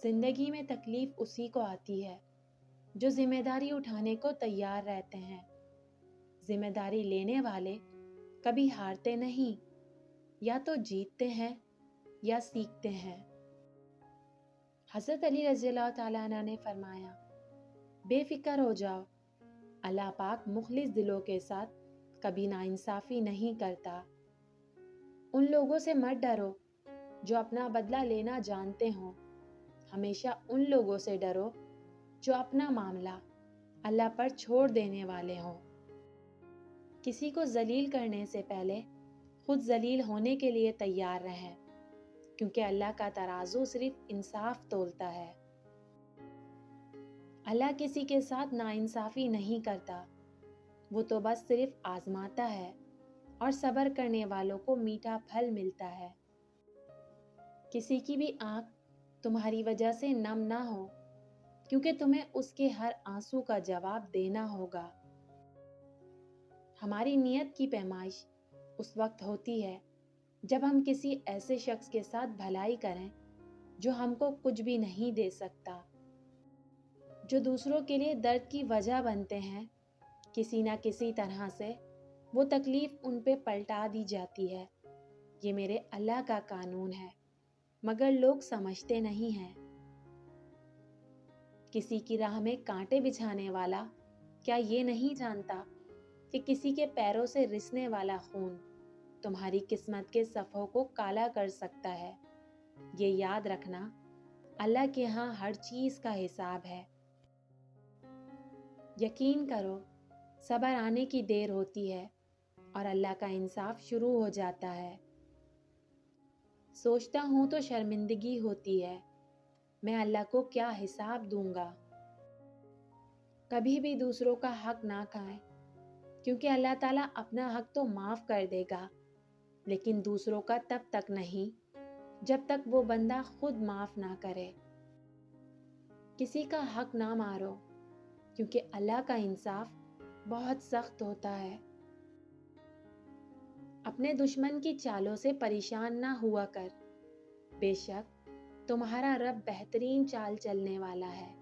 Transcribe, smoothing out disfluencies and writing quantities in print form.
زندگی میں تکلیف اسی کو آتی ہے جو ذمہ داری اٹھانے کو تیار رہتے ہیں۔ ذمہ داری لینے والے کبھی ہارتے نہیں، یا تو جیتتے ہیں یا سیکھتے ہیں۔ حضرت علی رضی اللہ تعالیٰ عنہ نے فرمایا، بے فکر ہو جاؤ، اللہ پاک مخلص دلوں کے ساتھ کبھی ناانصافی نہیں کرتا۔ ان لوگوں سے مت ڈرو جو اپنا بدلہ لینا جانتے ہوں، ہمیشہ ان لوگوں سے ڈرو جو اپنا معاملہ اللہ پر چھوڑ دینے والے ہوں۔ کسی کو ذلیل کرنے سے پہلے خود ذلیل ہونے کے لیے تیار رہیں، کیونکہ اللہ کا ترازو صرف انصاف تولتا ہے۔ اللہ کسی کے ساتھ ناانصافی نہیں کرتا، وہ تو بس صرف آزماتا ہے، اور صبر کرنے والوں کو میٹھا پھل ملتا ہے۔ کسی کی بھی آنکھ تمہاری وجہ سے نم نہ ہو، کیونکہ تمہیں اس کے ہر آنسو کا جواب دینا ہوگا۔ ہماری نیت کی پیمائش اس وقت ہوتی ہے جب ہم کسی ایسے شخص کے ساتھ بھلائی کریں جو ہم کو کچھ بھی نہیں دے سکتا، جو دوسروں کے لیے درد کی وجہ بنتے ہیں۔ کسی نہ کسی طرح سے وہ تکلیف ان پہ پلٹا دی جاتی ہے۔ یہ میرے اللہ کا قانون ہے، مگر لوگ سمجھتے نہیں ہیں۔ کسی کی راہ میں کانٹے بچھانے والا کیا یہ نہیں جانتا کہ کسی کے پیروں سے رسنے والا خون تمہاری قسمت کے صفحوں کو کالا کر سکتا ہے؟ یہ یاد رکھنا، اللہ کے ہاں ہر چیز کا حساب ہے۔ یقین کرو، صبر آنے کی دیر ہوتی ہے اور اللہ کا انصاف شروع ہو جاتا ہے۔ سوچتا ہوں تو شرمندگی ہوتی ہے، میں اللہ کو کیا حساب دوں گا۔ کبھی بھی دوسروں کا حق نہ کھائیں، کیونکہ اللہ تعالیٰ اپنا حق تو معاف کر دے گا، لیکن دوسروں کا تب تک نہیں جب تک وہ بندہ خود معاف نہ کرے۔ کسی کا حق نہ مارو، کیونکہ اللہ کا انصاف بہت سخت ہوتا ہے۔ اپنے دشمن کی چالوں سے پریشان نہ ہوا کر، بے شک تمہارا رب بہترین چال چلنے والا ہے۔